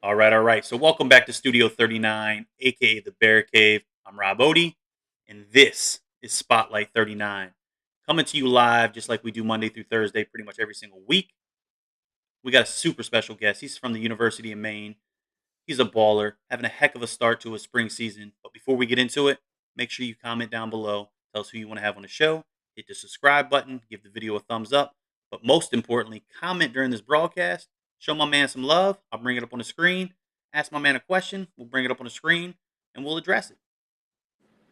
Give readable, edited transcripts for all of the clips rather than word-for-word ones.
All right, all right. So welcome back to Studio 39, aka the Bear Cave. I'm Rob Odie, and this is Spotlight 39. Coming to you live just like we do Monday through Thursday, pretty much every single week. We got a super special guest. He's from the University of Maine. He's a baller, having a heck of a start to his spring season. But before we get into it, make sure you comment down below. Tell us who you want to have on the show. Hit the subscribe button, give the video a thumbs up. But most importantly, comment during this broadcast. Show my man some love. I'll bring it up on the screen. Ask my man a question. We'll bring it up on the screen and we'll address it.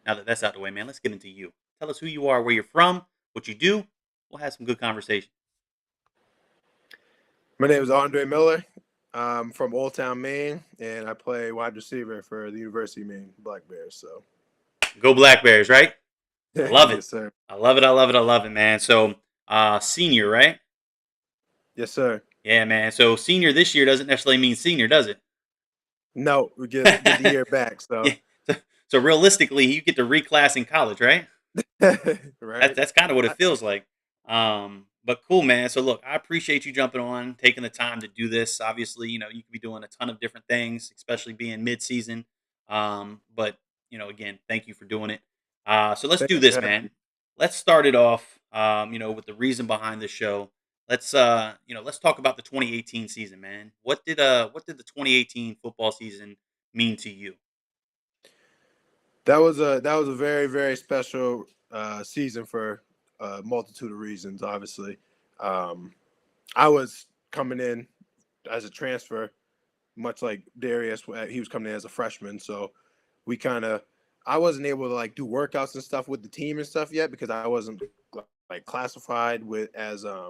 Now that that's out the way, man, let's get into you. Tell us who you are, where you're from, what you do. We'll have some good conversation. My name is Andre Miller. I'm from Old Town, Maine, and I play wide receiver for the University of Maine Black Bears. So, Go Black Bears, right? I love it. yes, sir. I love it. I love it. I love it, man. So, senior, right? Yes, sir. Yeah, man. So senior this year doesn't necessarily mean senior, does it? No, we get the year back. Yeah. So, So realistically, you get to reclass in college, right? That's right. that's kind of what it I, feels like. But cool, man. So look, I appreciate you jumping on, taking the time to do this. Obviously, you could be doing a ton of different things, especially being mid-season. But again, thank you for doing it. So let's thank do you for this, having man. me. Let's start it off. With the reason behind the show. Let's talk about the 2018 season, man. What did the 2018 football season mean to you? That was a very very special season for a multitude of reasons. Obviously, um, I was coming in as a transfer, much like Darius. He was coming in as a freshman, so we kind of I wasn't able to like do workouts and stuff with the team and stuff yet because I wasn't like classified with as I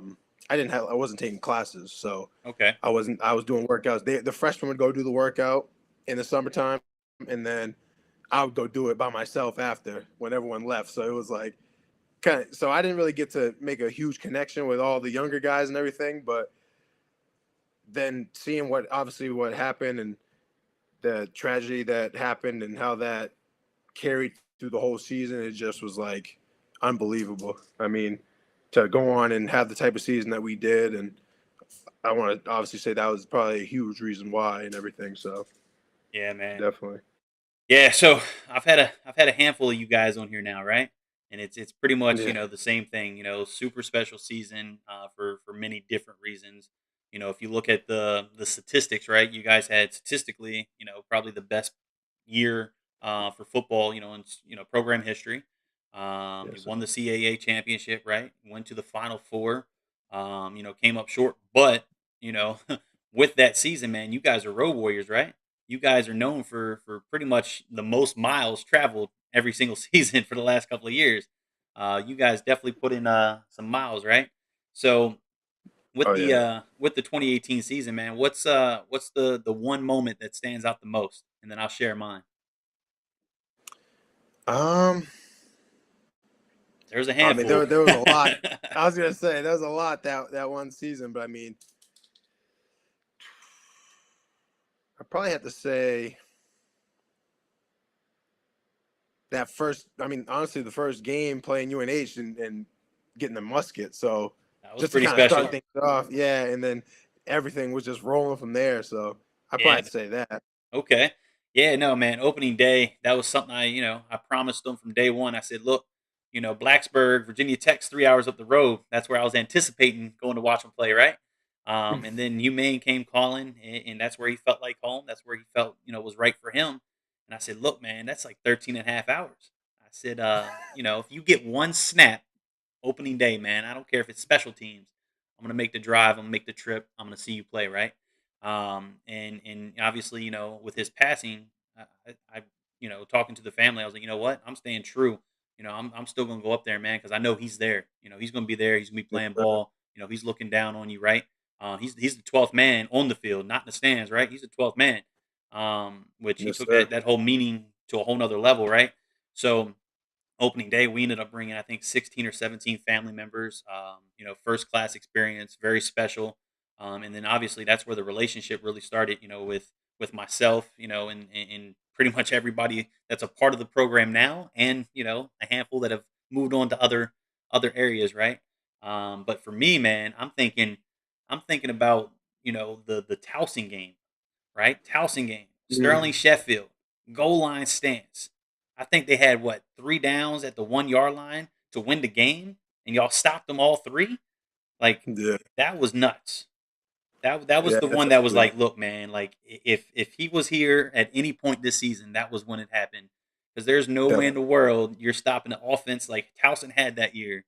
wasn't taking classes, so Okay. I was doing workouts. The freshmen would go do the workout in the summertime, and then I would go do it by myself after when everyone left. So it was like kind of so I didn't really get to make a huge connection with all the younger guys and everything, but then seeing what happened and the tragedy that happened and how that carried through the whole season, it just was like unbelievable. I mean, to go on and have the type of season that we did, and I want to obviously say that was probably a huge reason why and everything. So Yeah, man. definitely, Yeah, so I've had a handful of you guys on here now, right? And it's pretty much yeah, the same thing. Super special season for many different reasons. If you look at the statistics, right? You guys had statistically, probably the best year for football, in program history. You yes, sir. won the CAA championship, right? Went to the Final Four. Came up short, but you know, with that season, man, you guys are road warriors, right? You guys are known for pretty much the most miles traveled every single season for the last couple of years. You guys definitely put in some miles, right? So Oh yeah. with the 2018 season, man, what's the one moment that stands out the most? And then I'll share mine. Um, There's a I mean handful. there was a lot. I was gonna say there was a lot that one season, but I mean I probably have to say that first. I mean honestly, the first game playing UNH and getting the musket. So That was just to pretty kind of special. start things off, yeah, and then everything was just rolling from there. So I probably Yeah. have to say that. Okay. Yeah, no, man. Opening day, that was something I promised them from day one. I said, look, Blacksburg, Virginia Tech's 3 hours up the road. That's where I was anticipating going to watch them play, right? And then UMaine came calling, and that's where he felt like home. That's where he felt, was right for him. And I said, look, man, that's like 13 and a half hours. I said, if you get one snap opening day, man, I don't care if it's special teams. I'm gonna make the drive. I'm gonna make the trip. I'm gonna see you play, right? And obviously, with his passing, talking to the family, I was like, you know what? I'm staying true. I'm still gonna go up there, man, because I know he's there. He's gonna be there. He's gonna be Yes, playing sir. ball. He's looking down on you, right? He's the 12th man on the field, not in the stands, right? He's the 12th man, which he Yes, took sir. that whole meaning to a whole nother level, right? So opening day, we ended up bringing, I think, 16 or 17 family members. First class experience, very special. And then obviously that's where the relationship really started. With myself, and pretty much everybody that's a part of the program now, and a handful that have moved on to other areas, right? But for me, man, I'm thinking about the Towson game. right? Towson game, Sterling Mhm. Sheffield, goal line stance. I think they had what 3 downs at the 1 yard line to win the game, and y'all stopped them all three. Like Yeah, that was nuts. That was yeah, the that's one that was actually like, look, man, like if he was here at any point this season, that was when it happened. Because there's no way yeah, in the world you're stopping the offense like Towson had that year,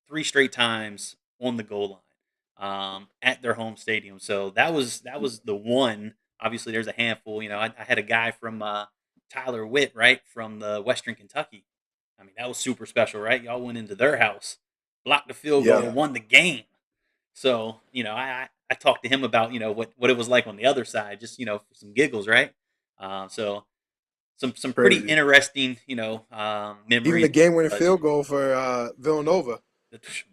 3 straight times on the goal line, at their home stadium. So that was the one. Obviously, there's a handful. I had a guy from Tyler Witt, right, from the Western Kentucky. I mean, that was super special, right? Y'all went into their house, blocked the field goal, yeah. and won the game. So I talked to him about what it was like on the other side, just for some giggles, right? So some pretty Crazy. interesting Even the memories. game-winning Because field goal for Villanova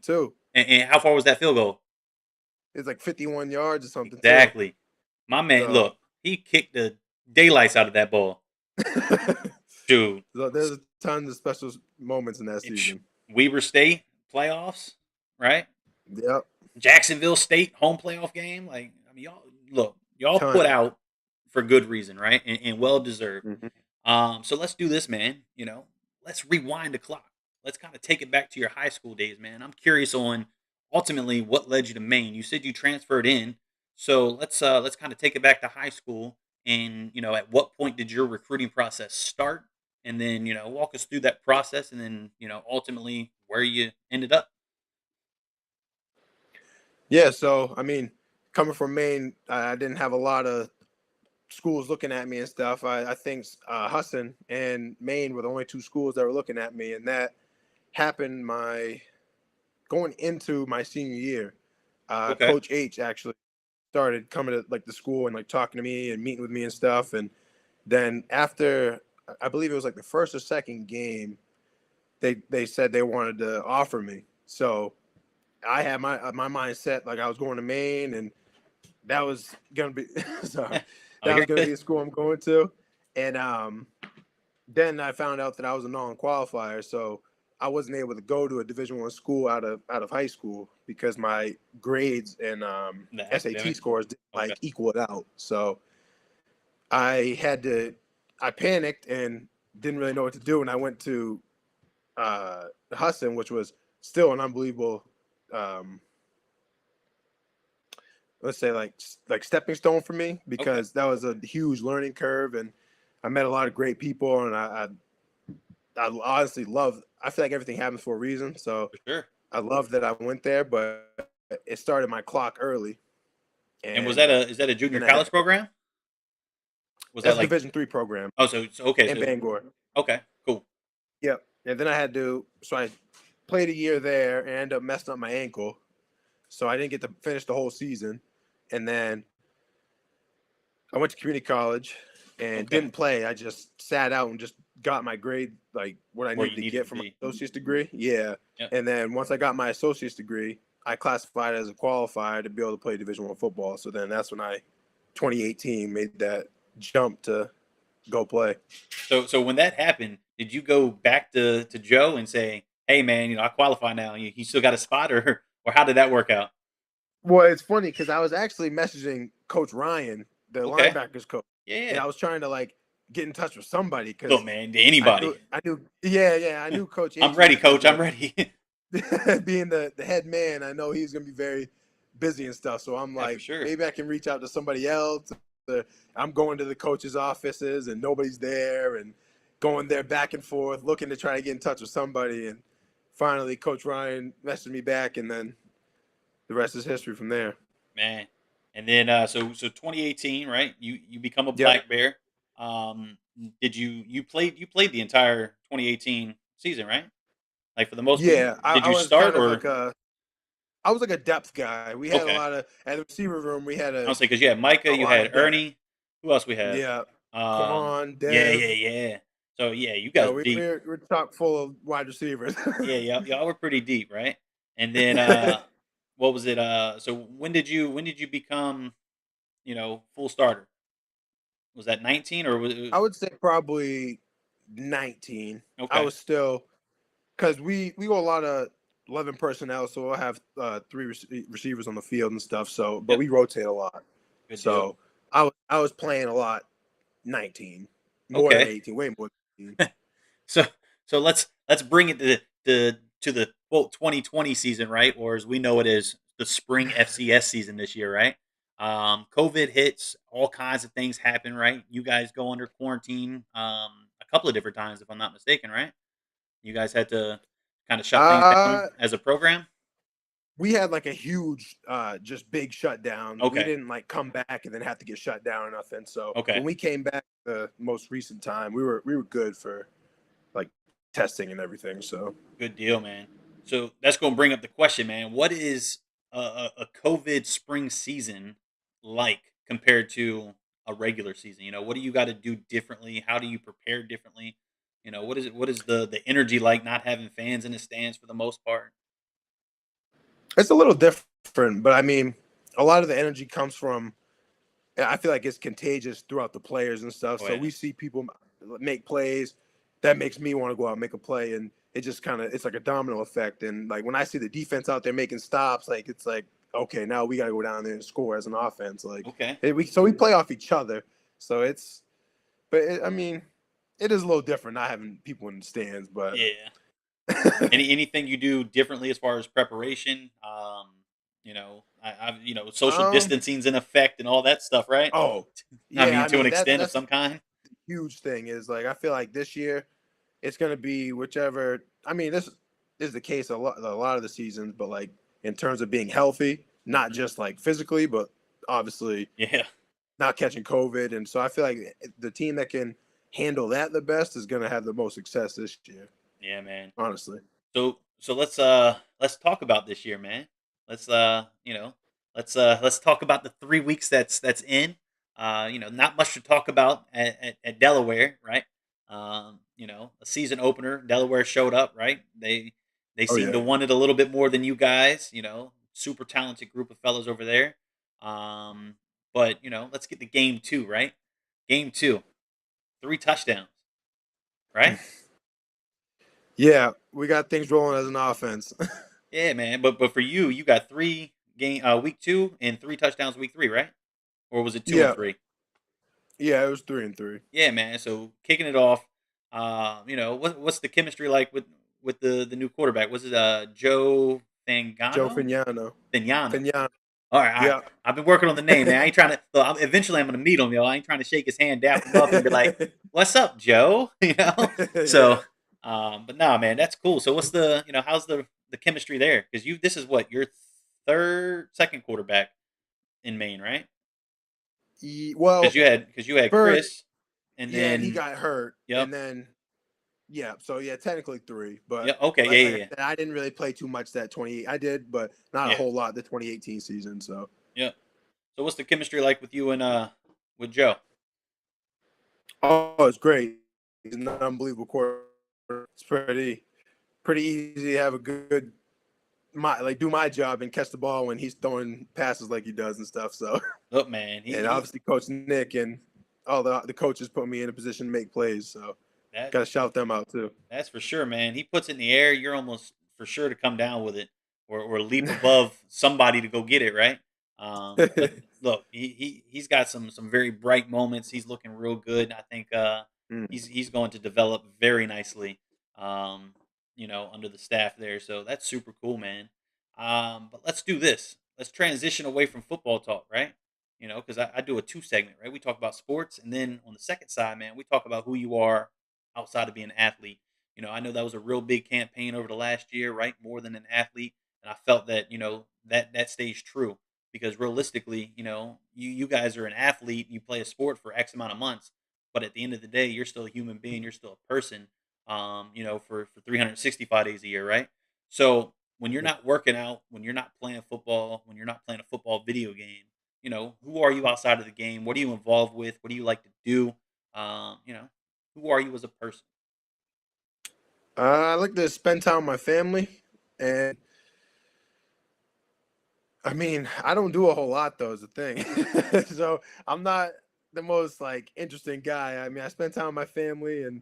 too. and how far was that field goal? It's like 51 yards or something too. Exactly. My man, So, look, he kicked the daylights out of that ball, dude. so there's tons of special moments in that It, season. Weber State playoffs, right? Yep, Jacksonville State home playoff game. Like, I mean, y'all put ton. out for good reason, right? And well deserved. Hmm. So let's do this, man. Let's rewind the clock. Let's kind of take it back to your high school days, man. I'm curious on ultimately what led you to Maine. You said you transferred in, so let's kind of take it back to high school. And at what point did your recruiting process start? And then walk us through that process, and then ultimately where you ended up. Yeah, so I mean, coming from Maine, I didn't have a lot of schools looking at me and stuff. I think Husson and Maine were the only two schools that were looking at me, and that happened my going into my senior year. Okay. Coach H actually started coming to like the school and like talking to me and meeting with me and stuff, and then after I believe it was like the first or second game, they said they wanted to offer me. So I had my mindset like I was going to Maine, and that was gonna be sorry, Oh, that was you're gonna be good. the school I'm going to, and then I found out that I was a non-qualifier, so I wasn't able to go to a Division I school out of high school because my grades and The SAT academic. scores didn't Okay. like equal it out. So I had to, I panicked and didn't really know what to do, and I went to Husson, which was still an unbelievable, um, let's say like stepping stone for me Okay. because that was a huge learning curve, and I met a lot of great people, and I honestly love. I feel like everything happens for a reason, so For sure. I love that I went there, but it started my clock early, And was and that a is that a junior then I had college program? Was that that's a like Division III program okay, in so Bangor. okay, cool. Yep, and then I had to. So I played a year there and ended up messing up my ankle, so I didn't get to finish the whole season, and then I went to community college and Okay. didn't play. I just sat out and just got my grade, like what I Where needed you to needed get to for my be. associate's degree. Yeah. Yep. And then once I got my associate's degree, I classified as a qualifier to be able to play Division I football. So then that's when 2018, made that jump to go play. So when that happened, did you go back to Joe and say, "Hey man, I qualify now. You still got a spot," or how did that work out? Well, it's funny because I was actually messaging Coach Ryan, the Okay. linebackers coach, Yeah, and yeah. I was trying to like get in touch with somebody Look, because man, to anybody. yeah, I knew Coach I'm H ready, was coach. I'm the ready. being the head man, I know he's gonna be very busy and stuff. So I'm Yeah, for like, sure. maybe I can reach out to somebody else. I'm going to the coaches' offices and nobody's there, and going there back and forth, looking to try to get in touch with somebody. And finally, Coach Ryan messaged me back, and then the rest is history from there. Man. And then so 2018, right? You become a Yep. black bear. Did you played the entire 2018 season, right? Like for the most part, Yeah, did I you was start kind of like or a, I was like a depth guy. We had a okay? lot of at the receiver room. We had I was saying because you had Micah, a you lot had of depth. Ernie. Who else we have? Yeah, Um, Quan, yeah, Dev. yeah, yeah. So yeah, you So guys were we, deep. we're chock full of wide receivers. Yeah, y'all were pretty deep, right? And then what was it? So when did you become full starter? Was that 19 or was it, I would say probably 19. I okay? was still because we go a lot of 11 personnel, so we'll have three receivers on the field and stuff. So, but Yep, we rotate a lot. good deal. So I was playing a lot. 19, more than Okay. 18, way more than 18. So let's bring it to the quote 2020 season, right? Or as we know it as the spring FCS season this year, right? COVID hits, all kinds of things happen, right? You guys go under quarantine a couple of different times, if I'm not mistaken, right? You guys had to kind of shut things down Uh, as a program. we had like a huge, just big shutdown. We Okay, didn't like come back and then have to get shut down or nothing. So okay, when we came back the most recent time, we were good for like testing and everything. So good deal, man. So that's going to bring up the question, man. What is a COVID spring season like compared to a regular season? What do you got to do differently? How do you prepare differently? What is it? What is the energy like not having fans in the stands for the most part? it's a little different, but I mean, a lot of the energy comes from. I feel like it's contagious throughout the players and stuff. Oh So yeah, we see people make plays that makes me want to go out and make a play, and it just kind of it's like a domino effect. And like when I see the defense out there making stops, like it's like okay, now we got to go down there and score as an offense. Like okay, we play off each other. So I mean, it is a little different not having people in the stands, but yeah. Anything you do differently as far as preparation? I've social um, distancing's in effect and all that stuff, right? oh I yeah, mean, I to an mean extent of that's some kind. a huge thing. Is like I feel like this year it's going to be whichever. I mean, this is the case a lot of the seasons, but like in terms of being healthy, not Mhm. just like physically, but obviously Yeah, not catching COVID. And so I feel like the team that can handle that the best is going to have the most success this year. yeah, man. Honestly. So let's talk about this year, man. Let's let's talk about the 3 weeks that's in. Not much to talk about at Delaware, right? A season opener. Delaware showed up, right? They Oh seem to yeah. want it a little bit more than you guys. Super talented group of fellows over there. But let's get to game two, right? Game two, 3 touchdowns, right? Yeah, we got things rolling as an offense. Yeah, man. But for you, you got week 2 and 3 touchdowns week 3, right? Or was it 2 and Yeah, 3? yeah, it was 3-3. Yeah, man. So kicking it off, what's the chemistry like with the new quarterback? Was it Joe Joe Fangano? Fignano. Fangano. Fignano. All right. Yeah. I've been working on the name, man. I ain't trying to. Well, eventually, I'm gonna meet him, yo. I ain't trying to shake his hand, dap him up, and be like, "What's up, Joe?" So, Yeah. but nah, man, that's cool. So, how's the chemistry there? Because this is what your second quarterback in Maine, right? Well, Because you had first, Chris, and yeah, and he then got hurt, yep, and then yeah, so yeah, technically three, but yep, okay, like, yeah, like yeah, I yeah, said, I didn't really play too much that 28. I did, but not a yeah, whole lot the 2018 season. So yeah. So, what's the chemistry like with you and with Joe? oh, it's great. He's an unbelievable quarter. It's pretty easy to have a good do my job and catch the ball when he's throwing passes like he does and stuff. So Look, man, and obviously Coach Nick and all the coaches put me in a position to make plays. So that got to shout them out too. That's for sure, man. He puts it in the air, you're almost for sure to come down with it or leap above somebody to go get it, right? But look, he's got some very bright moments. He's looking real good. I think Mm. he's going to develop very nicely. Under the staff there. So that's super cool, man. But let's do this. Let's transition away from football talk, right? Because I do a 2 segment, right? We talk about sports, and then on the second side, man, we talk about who you are outside of being an athlete. I know that was a real big campaign over the last year, right? More than an athlete, and I felt that that stays true because realistically, you guys are an athlete, you play a sport for X amount of months, but at the end of the day, you're still a human being, you're still a person. For 365 days a year, right? So when you're not working out, when you're not playing football, when you're not playing a football video game, who are you outside of the game? What are you involved with? What do you like to do? Who are you as a person? I like to spend time with my family, and I mean, I don't do a whole lot though. Is the thing, so I'm not the most like interesting guy. I mean, I spend time with my family, and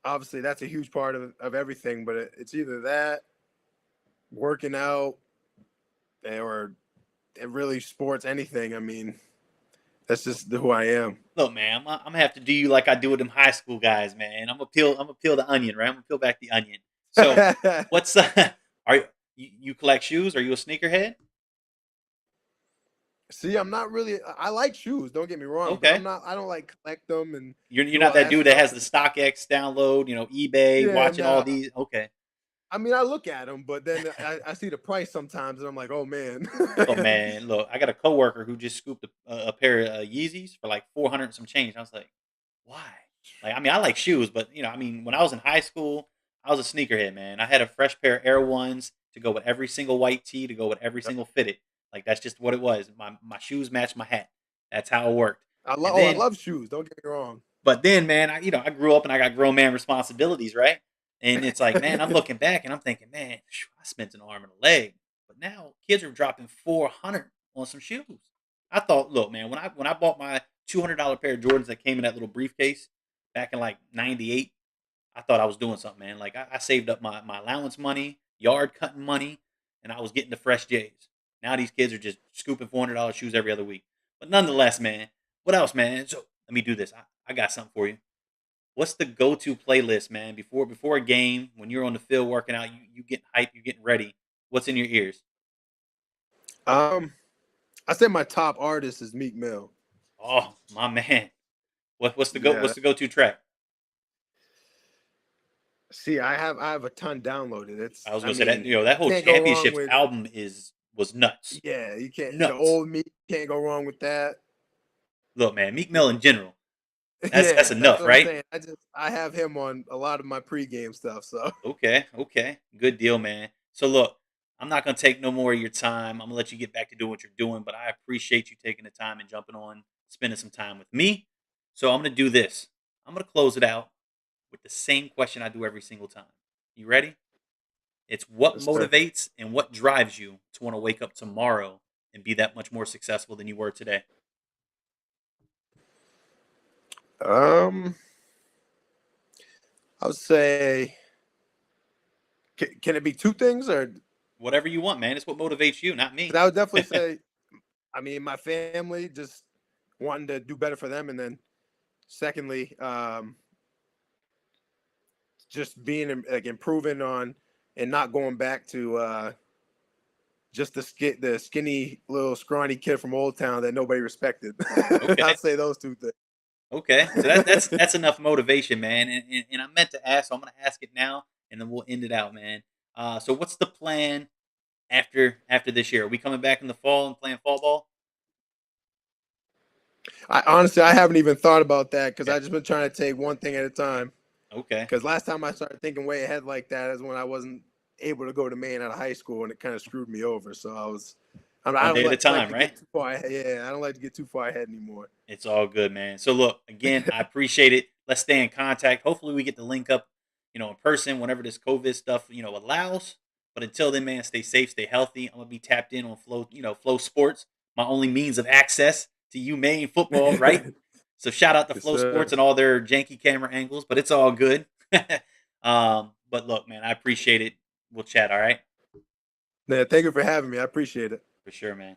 obviously that's a huge part of everything. But it's either that, working out, or really sports, anything. I mean, That's just who I am. Look, man, I'm gonna have to do you like I do with them high school guys, man. I'm gonna peel the onion, right? I'm gonna peel back the onion. So, what's are you collect shoes? Are you a sneakerhead? See, I'm not really. I like shoes. Don't get me wrong, but I'm Okay, not. I don't like collect them and you're do not all that that dude that stuff. has the StockX download, eBay, Yeah, watching all no. these. Okay, I mean, I look at them, but then I see the price sometimes, and I'm like, oh man. look, man, look, I got a coworker who just scooped a pair of Yeezys for like 400 and some change. I was like, why? Like, I mean, I like shoes, but I mean, when I was in high school, I was a sneakerhead, man. I had a fresh pair of Air Ones to go with every single white tee, to go with every single fitted. Like that's just what it was. My shoes matched my hat. That's how it worked. And I then love shoes. Don't get me wrong. but then, man, I grew up and I got grown man responsibilities, right? And it's like, man, I'm looking back and I'm thinking, man, I spent an arm and a leg. But now kids are dropping 400 on some shoes. I thought, look, man, when I bought my $200 pair of Jordans that came in that little briefcase back in like '98, I thought I was doing something, man. Like I saved up my allowance money, yard cutting money, and I was getting the fresh J's. Now these kids are just scooping $400 shoes every other week. But nonetheless, man, what else, man? So let me do this. I got something for you. What's the go-to playlist, man? Before a game, when you're on the field working out, you getting hype, you getting ready. What's in your ears? Um, I say my top artist is Meek Mill. Oh, my man. Yeah. What's the go-to track? See, I have a ton downloaded. It's I was I gonna say that mean, that whole can't go wrong championships with album was nuts. yeah, you can't the Nuts. old Meek can't go wrong with that. Look, man, Meek Mill in general. That's Yeah, that's enough, what I'm right? saying. I have him on a lot of my pregame stuff. So Okay, okay. Good deal, man. So look, I'm not gonna take no more of your time. I'm gonna let you get back to doing what you're doing, but I appreciate you taking the time and jumping on, spending some time with me. So I'm gonna do this. I'm gonna close it out with the same question I do every single time. You ready? It's what yes, sir. motivates and what drives you to want to wake up tomorrow and be that much more successful than you were today. Um, I would say can it be two things or? Whatever you want, man. It's what motivates you, not me. Because I would definitely say, I mean, my family just wanting to do better for them, and then secondly, just being like improving on and not going back to just the skinny little scrawny kid from Old Town that nobody respected. Okay. I'd say those two Okay, so things. that's enough motivation, man. And I meant to ask, so I'm gonna ask it now, and then we'll end it out, man. So what's the plan after this year? Are we coming back in the fall and playing fall ball? I honestly I haven't even thought about that because Okay, I just been trying to take one thing at a time. okay. Because last time I started thinking way ahead like that is when I wasn't able to go to Maine out of high school, and it kind of screwed me over. So I One don't day at a like time, to right? get too far ahead. Yeah, I don't like to get too far ahead anymore. It's all good, man. So look, again, I appreciate it. Let's stay in contact. Hopefully, we get to link up, in person whenever this COVID stuff, allows. But until then, man, stay safe, stay healthy. I'm gonna be tapped in on Flow Sports, my only means of access to UMaine football, right? So shout out to Yes, Flow Sports sir. and all their janky camera angles, but it's all good. But look, man, I appreciate it. We'll chat, all right? Yeah, thank you for having me. I appreciate it. For sure, man.